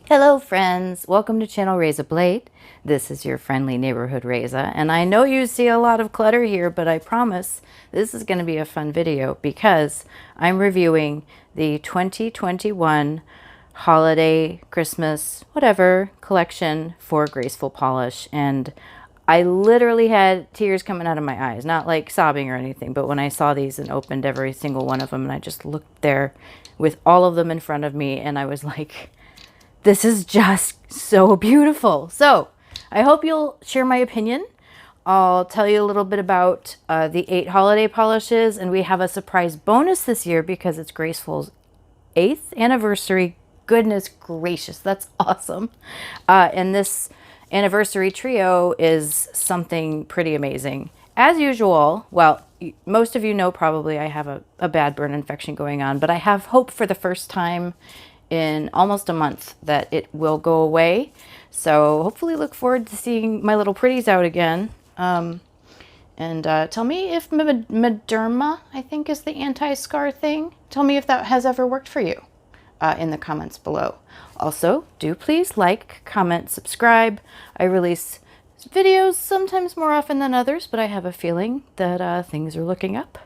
Hello friends, welcome to channel Reza Blade. This is your friendly neighborhood Reza, and I know you see a lot of clutter here, but I promise this is going to be a fun video because I'm reviewing the 2021 holiday, Christmas, whatever collection for Graceful Polish, and I literally had tears coming out of my eyes, not like sobbing or anything, but when I saw these and opened every single one of them and I just looked there with all of them in front of me and I was like, this is just so beautiful. So I hope you'll share my opinion. I'll tell you a little bit about the 8 holiday polishes, and we have a surprise bonus this year because it's Graceful's 8th anniversary. Goodness gracious, that's awesome. And this anniversary trio is something pretty amazing. As usual, well, most of you know probably I have a bad burn infection going on, but I have hope for the first time in almost a month that it will go away. So hopefully look forward to seeing my little pretties out again. And tell me if Mederma, I think, is the anti-scar thing. Tell me if that has ever worked for you in the comments below. Also, do please like, comment, subscribe. I release videos sometimes more often than others, but I have a feeling that things are looking up.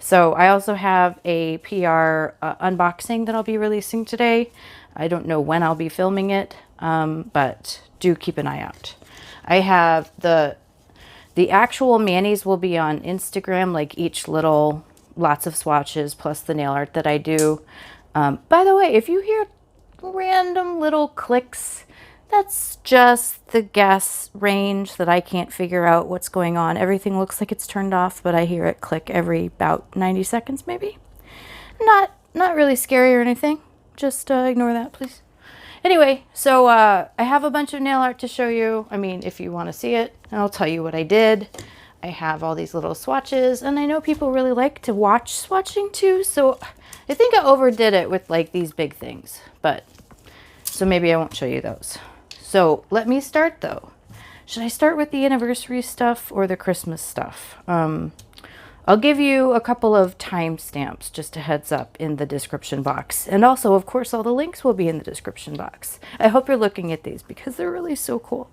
So I also have a PR unboxing that I'll be releasing today. I don't know when I'll be filming it, but do keep an eye out. I have the actual manis will be on Instagram, like each little, lots of swatches plus the nail art that I do. By the way, if you hear random little clicks, that's just the gas range that I can't figure out what's going on. Everything looks like it's turned off, but I hear it click every about 90 seconds maybe. Not really scary or anything. Just ignore that, please. Anyway, so I have a bunch of nail art to show you. I mean, if you want to see it, and I'll tell you what I did. I have all these little swatches, and I know people really like to watch swatching too, so I think I overdid it with like these big things, but so maybe I won't show you those. So let me start though. Should I start with the anniversary stuff or the Christmas stuff? I'll give you a couple of timestamps, just a heads up, in the description box. And also, of course, all the links will be in the description box. I hope you're looking at these because they're really so cool.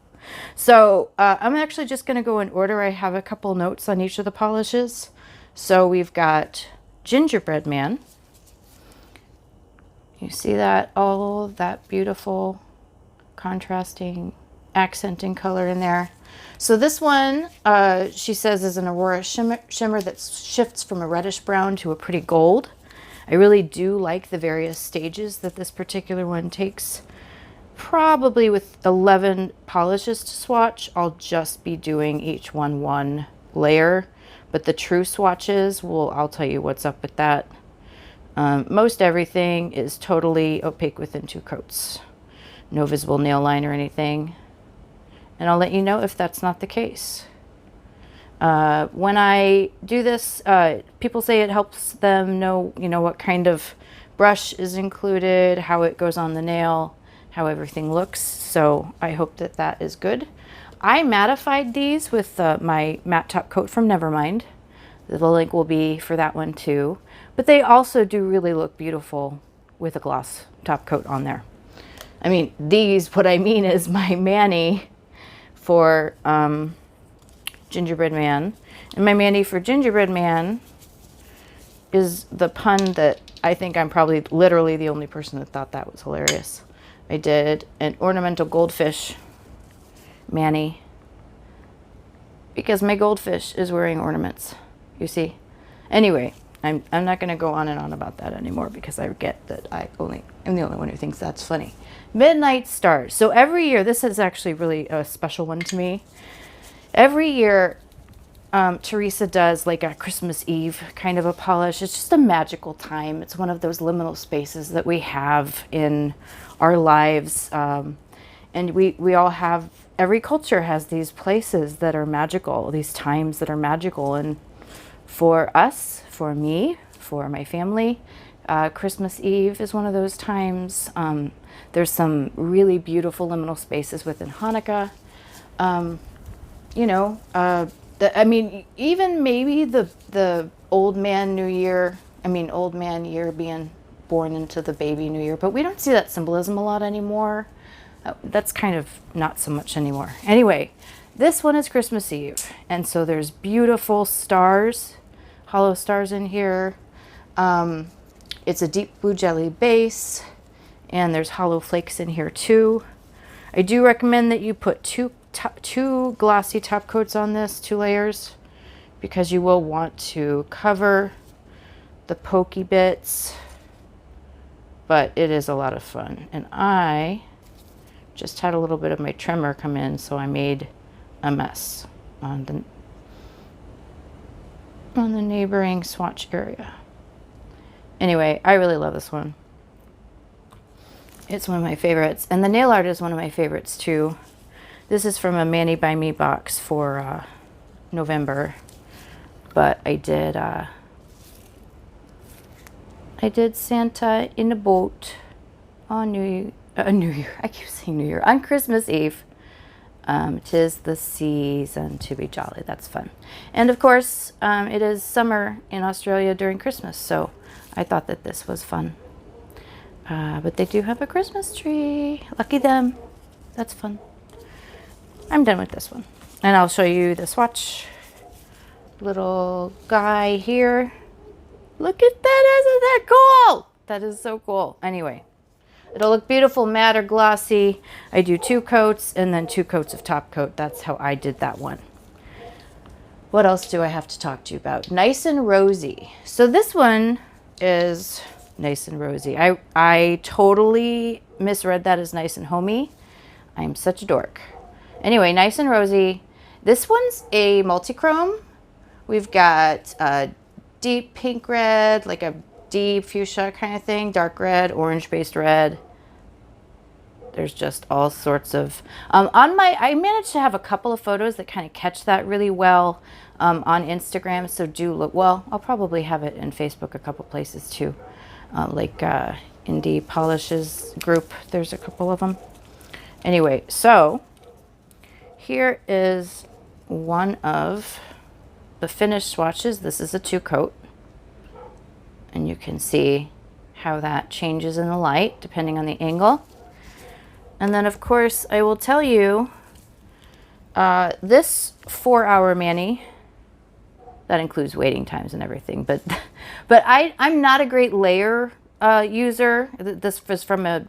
So I'm actually just going to go in order. I have a couple notes on each of the polishes. So we've got Gingerbread Man. You see that? All that beautiful contrasting accenting color in there. So this one, she says, is an aurora shimmer that shifts from a reddish brown to a pretty gold. I really do like the various stages that this particular one takes. Probably with 11 polishes to swatch, I'll just be doing each one layer. But the true swatches, I'll tell you what's up with that. Most everything is totally opaque within 2 coats. No visible nail line or anything. And I'll let you know if that's not the case. When I do this, people say it helps them know, what kind of brush is included, how it goes on the nail, how everything looks. So I hope that that is good. I mattified these with my matte top coat from Nevermind. The link will be for that one too. But they also do really look beautiful with a gloss top coat on there. I mean, what I mean is my mani for Gingerbread Man. And my mani for Gingerbread Man is the pun that I think I'm probably literally the only person that thought that was hilarious. I did an ornamental goldfish mani because my goldfish is wearing ornaments, you see. Anyway, I'm not going to go on and on about that anymore because I get that I'm the only one who thinks that's funny. Midnight Stars. So every year, this is actually really a special one to me. Every year, Theresa does like a Christmas Eve kind of a polish. It's just a magical time. It's one of those liminal spaces that we have in our lives. And we all have, every culture has these places that are magical, these times that are magical. And for us, for me, for my family, Christmas Eve is one of those times. There's some really beautiful liminal spaces within Hanukkah. I mean, even maybe the old man New Year, old man year being born into the baby New Year, but we don't see that symbolism a lot anymore. That's kind of not so much anymore. Anyway, this one is Christmas Eve, and so there's beautiful stars, hollow stars in here. It's a deep blue jelly base, and there's hollow flakes in here too. I do recommend that you put two glossy top coats on this, 2 layers, because you will want to cover the pokey bits, but it is a lot of fun. And I just had a little bit of my trimmer come in, so I made a mess on the neighboring swatch area. Anyway, I really love this one. It's one of my favorites, and the nail art is one of my favorites too. This is from a Mani by Me box for November, but I did Santa in a boat on New Year. I keep saying New Year. On Christmas Eve. 'Tis the season to be jolly. That's fun. And of course, it is summer in Australia during Christmas, so I thought that this was fun. But they do have a Christmas tree. Lucky them. That's fun. I'm done with this one. And I'll show you the swatch little guy here. Look at that. Isn't that cool? That is so cool. Anyway, it'll look beautiful, matte or glossy. I do 2 coats and then 2 coats of top coat. That's how I did that one. What else do I have to talk to you about? Nice and Rosy. So this one is Nice and Rosy. I totally misread that as Nice and Homey. I'm such a dork. Anyway, Nice and Rosy. This one's a multi-chrome. We've got a deep pink red, like a deep fuchsia kind of thing, dark red, orange-based red. There's just all sorts of... I managed to have a couple of photos that kind of catch that really well on Instagram, so do look. Well, I'll probably have it in Facebook a couple places too. Like Indie Polishes group, there's a couple of them. Anyway, so here is one of the finished swatches. This is a 2 coat, and you can see how that changes in the light depending on the angle. And then of course I will tell you this 4-hour Mani, that includes waiting times and everything, but I'm not a great layer user. This was from a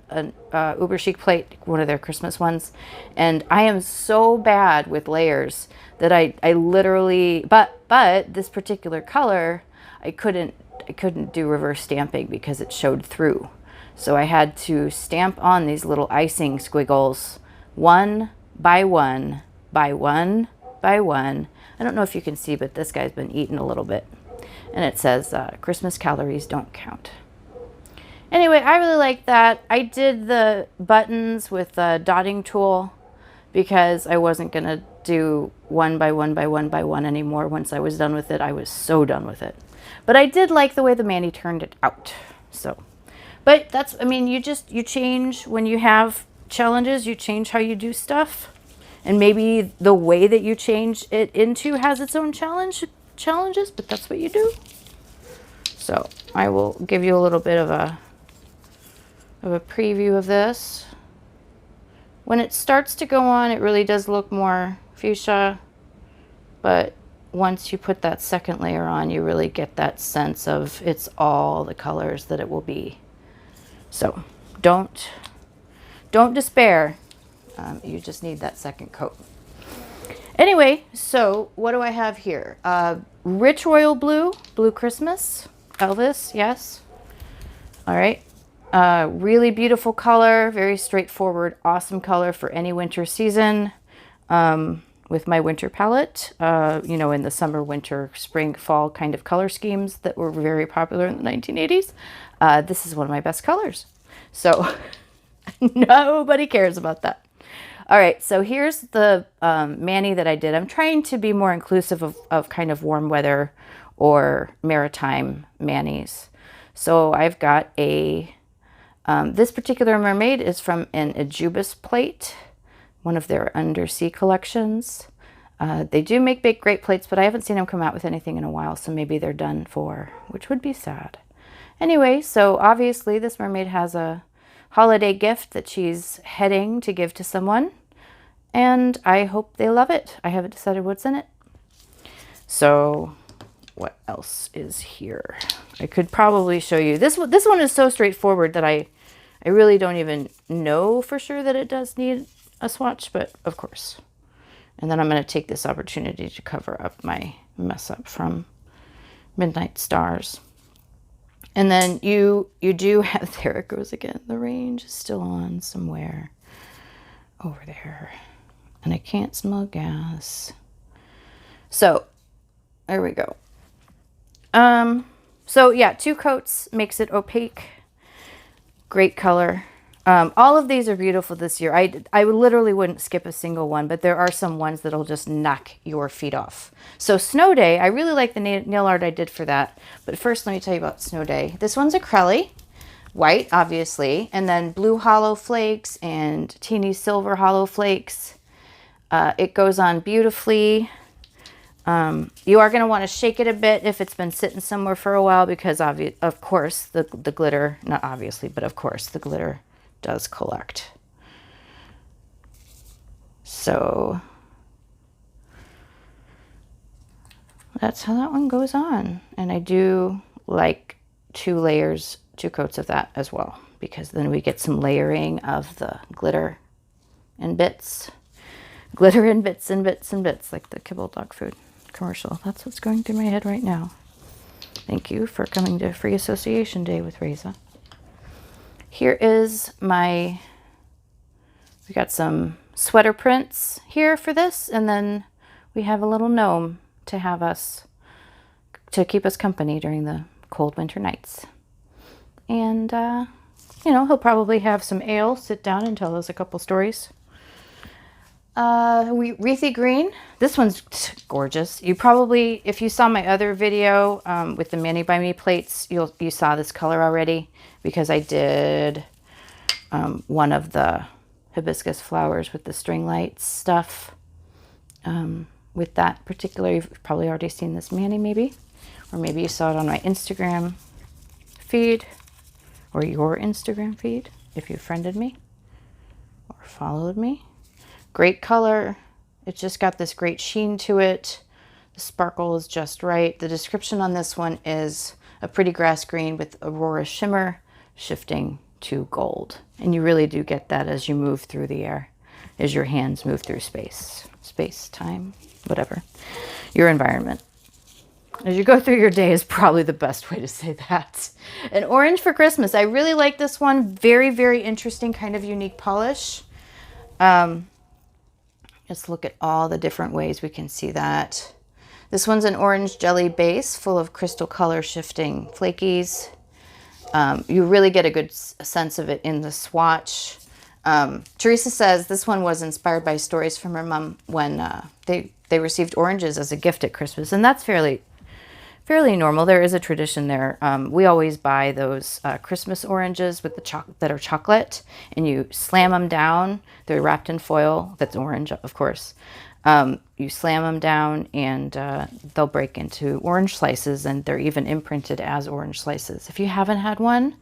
Uber Chic plate, one of their Christmas ones, and I am so bad with layers that I literally, but this particular color I couldn't do reverse stamping because it showed through. So I had to stamp on these little icing squiggles, 1 by 1 by 1 by 1. I don't know if you can see, but this guy's been eaten a little bit. And it says, Christmas calories don't count. Anyway, I really like that. I did the buttons with a dotting tool because I wasn't going to do 1 by 1 by 1 by 1 anymore. Once I was done with it, I was so done with it. But I did like the way the Mani turned it out. So, but that's, I mean, you change when you have challenges, you change how you do stuff. And maybe the way that you change it into has its own challenges, but that's what you do. So I will give you a little bit of a preview of this. When it starts to go on, it really does look more fuchsia, but once you put that second layer on, you really get that sense of it's all the colors that it will be. So don't despair. You just need that second coat. Anyway, so what do I have here? Rich royal blue, Blue Christmas, Elvis, yes. All right. Really beautiful color, very straightforward, awesome color for any winter season. With my winter palette, you know, in the summer, winter, spring, fall kind of color schemes that were very popular in the 1980s. This is one of my best colors. So nobody cares about that. All right, so here's the Mani that I did. I'm trying to be more inclusive of kind of warm weather or maritime Manis. So I've got a, this particular mermaid is from an Ajubis plate, one of their undersea collections. They do make great plates, but I haven't seen them come out with anything in a while, so maybe they're done for, which would be sad. Anyway, so obviously this mermaid has a holiday gift that she's heading to give to someone, and I hope they love it. I haven't decided what's in it. So what else is here? I could probably show you. This one is so straightforward that I really don't even know for sure that it does need a swatch, but of course. And then I'm going to take this opportunity to cover up my mess up from Midnight Stars. And then you do have, there it goes again. The range is still on somewhere over there. And I can't smell gas. So there we go. So yeah, 2 coats makes it opaque. Great color. All of these are beautiful this year. I literally wouldn't skip a single one, but there are some ones that'll just knock your feet off. So Snow Day, I really like the nail art I did for that. But first, let me tell you about Snow Day. This one's a crelly, white, obviously, and then blue hollow flakes and teeny silver hollow flakes. It goes on beautifully. You are going to want to shake it a bit if it's been sitting somewhere for a while because, of course, the glitter, not obviously, but of course, the glitter does collect. So that's how that one goes on. And I do like 2 coats of that as well, because then we get some layering of the glitter and bits. Glitter and bits and bits and bits, like the Kibble dog food commercial. That's what's going through my head right now. Thank you for coming to Free Association Day with Reza. Here is we got some sweater prints here for this, and then we have a little gnome to keep us company during the cold winter nights. And, you know, he'll probably have some ale, sit down and tell us a couple stories. Wreathy Green. This one's gorgeous. You probably, if you saw my other video with the Mani by Me plates, you saw this color already, because I did one of the hibiscus flowers with the string lights stuff. With that particular, you've probably already seen this Mani maybe, or maybe you saw it on my Instagram feed, or your Instagram feed if you friended me or followed me. Great color. It's just got this great sheen to it. The sparkle is just right. The description on this one is a pretty grass green with aurora shimmer shifting to gold. And you really do get that as you move through the air, as your hands move through space, time, whatever, your environment. As you go through your day is probably the best way to say that. An orange for Christmas. I really like this one. Very, very interesting, kind of unique polish. Just look at all the different ways we can see that. This one's an orange jelly base full of crystal color shifting flakies. You really get a good sense of it in the swatch. Theresa says this one was inspired by stories from her mom when they received oranges as a gift at Christmas, and that's fairly normal. There is a tradition there. We always buy those Christmas oranges with that are chocolate, and you slam them down. They're wrapped in foil that's orange, of course. You slam them down, and they'll break into orange slices, and they're even imprinted as orange slices. If you haven't had one,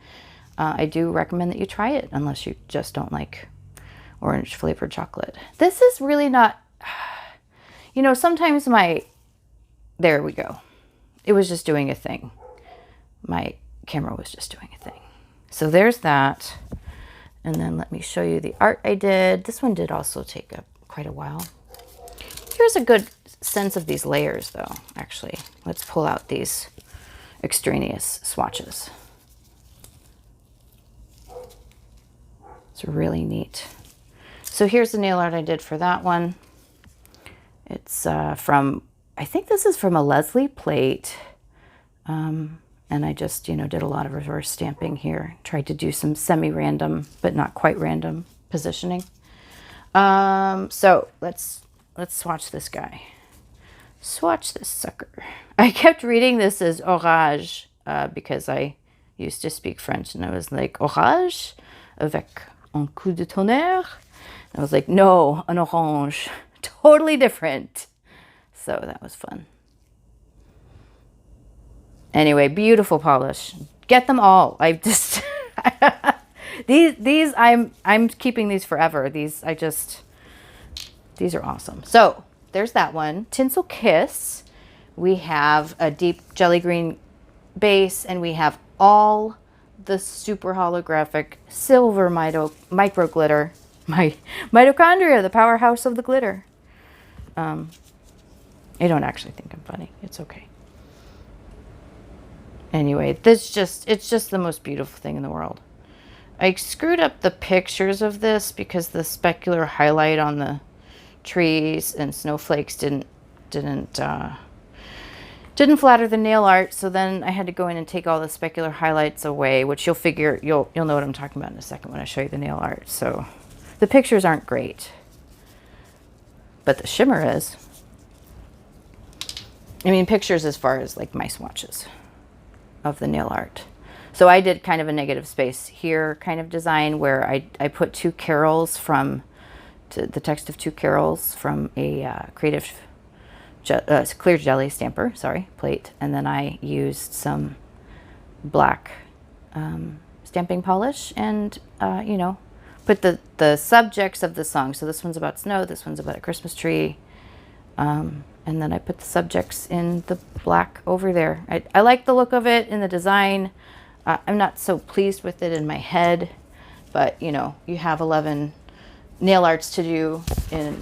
I do recommend that you try it, unless you just don't like orange flavored chocolate. This is really not, you know, sometimes there we go. It was just doing a thing. My camera was just doing a thing. So there's that. And then let me show you the art I did. This one did also take quite a while. Here's a good sense of these layers though, actually. Let's pull out these extraneous swatches. It's really neat. So here's the nail art I did for that one. It's I think this is from a Leslie plate. And I just, you know, did a lot of reverse stamping here. Tried to do some semi-random, but not quite random positioning. So let's swatch this guy. Swatch this sucker. I kept reading this as orage because I used to speak French, and I was like, orage avec un coup de tonnerre. And I was like, no, an orange. Totally different. So that was fun. Anyway, beautiful polish. get them all. I just these I'm keeping these forever. These are awesome. So there's that one. Tinsel Kiss. We have a deep jelly green base, and we have all the super holographic silver micro glitter. My mitochondria, the powerhouse of the glitter. I don't actually think I'm funny. It's okay. Anyway, it's just the most beautiful thing in the world. I screwed up the pictures of this because the specular highlight on the trees and snowflakes didn't flatter the nail art. So then I had to go in and take all the specular highlights away, which you'll know what I'm talking about in a second when I show you the nail art. So the pictures aren't great, but the shimmer is. I mean, pictures as far as like my swatches of the nail art. So I did kind of a negative space here kind of design where I put two carols the text of two carols from a creative clear jelly stamper, plate. And then I used some black stamping polish and, you know, put the subjects of the song. So this one's about snow, this one's about a Christmas tree. And then I put the subjects in the black over there. I like the look of it in the design. I'm not so pleased with it in my head, but you know, you have 11 nail arts to do in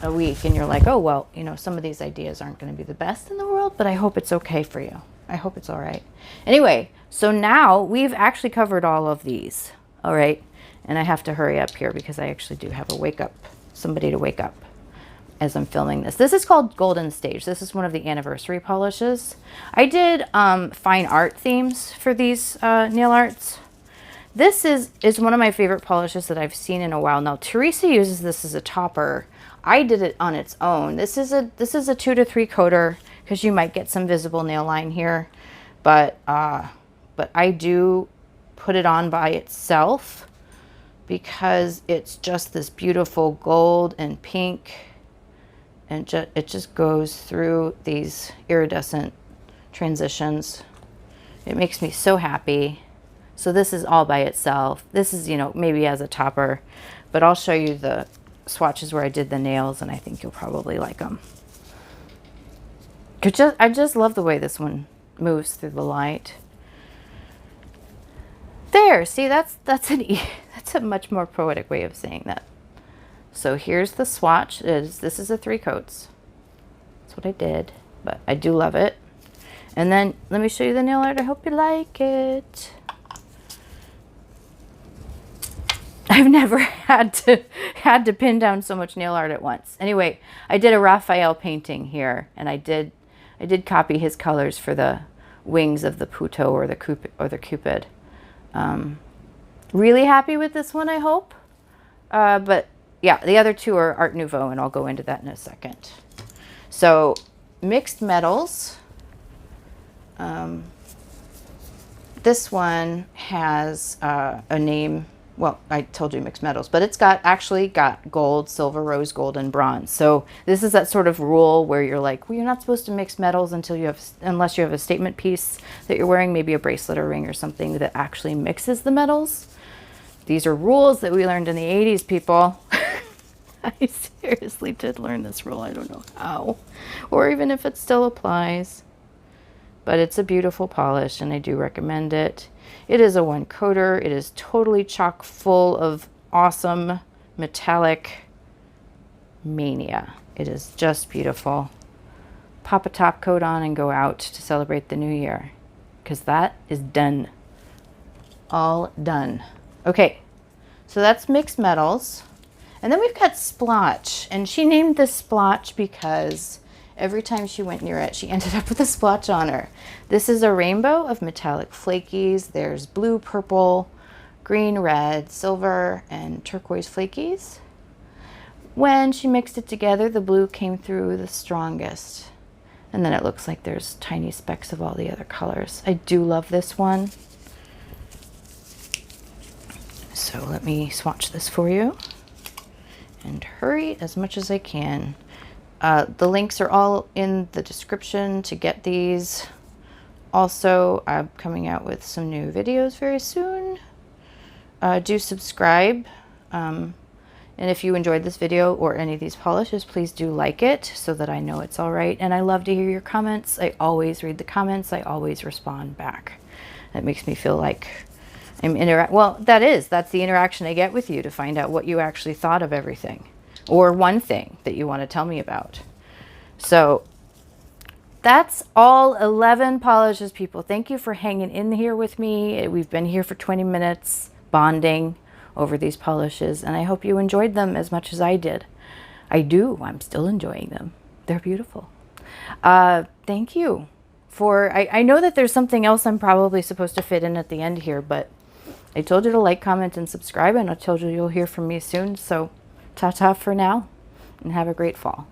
a week and you're like, oh, well, you know, some of these ideas aren't going to be the best in the world, but I hope it's okay for you. I hope it's all right. Anyway, so now we've actually covered all of these. All right. And I have to hurry up here because I actually do have somebody to wake up as I'm filming this. This is called Golden Stage. This is one of the anniversary polishes. I did fine art themes for these nail arts. This is one of my favorite polishes that I've seen in a while. Now, Theresa uses this as a topper. I did it on its own. This is a 2 to 3 coater because you might get some visible nail line here, but I do put it on by itself because it's just this beautiful gold and pink. And it just goes through these iridescent transitions. It makes me so happy. So this is all by itself. This is, you know, maybe as a topper, but I'll show you the swatches where I did the nails, and I think you'll probably like them. I just love the way this one moves through the light. There, see, that's a much more poetic way of saying that. So here's the swatch. This is a 3 coats. That's what I did, but I do love it. And then let me show you the nail art. I hope you like it. I've never had to pin down so much nail art at once. Anyway, I did a Raphael painting here, and I did copy his colors for the wings of the Puto or the Cupid. Really happy with this one, I hope. But yeah, the other two are Art Nouveau, and I'll go into that in a second. So mixed metals. This one has a name. Well, I told you mixed metals, but it's actually got gold, silver, rose gold, and bronze. So this is that sort of rule where you're like, well, you're not supposed to mix metals unless you have a statement piece that you're wearing, maybe a bracelet or ring or something that actually mixes the metals. These are rules that we learned in the 80s, people. I seriously did learn this rule. I don't know how, or even if it still applies. But it's a beautiful polish, and I do recommend it. It is a 1 coater. It is totally chock full of awesome metallic mania. It is just beautiful. Pop a top coat on and go out to celebrate the new year, because that is done. All done. Okay, so that's mixed metals. And then we've got Splotch, and she named this Splotch because every time she went near it, she ended up with a splotch on her. This is a rainbow of metallic flakies. There's blue, purple, green, red, silver, and turquoise flakies. When she mixed it together, the blue came through the strongest. And then it looks like there's tiny specks of all the other colors. I do love this one. So let me swatch this for you and hurry as much as I can. The links are all in the description to get these. Also, I'm coming out with some new videos very soon. Do subscribe. And if you enjoyed this video or any of these polishes, please do like it so that I know it's all right. And I love to hear your comments. I always read the comments. I always respond back. That makes me feel like I'm well, that's the interaction I get with you, to find out what you actually thought of everything, or one thing that you want to tell me about. So that's all 11 polishes, people. Thank you for hanging in here with me. We've been here for 20 minutes bonding over these polishes, and I hope you enjoyed them as much as I did. I do. I'm still enjoying them. They're beautiful. Thank you for, I know that there's something else I'm probably supposed to fit in at the end here, but I told you to like, comment, and subscribe, and I told you you'll hear from me soon. So ta-ta for now, and have a great fall.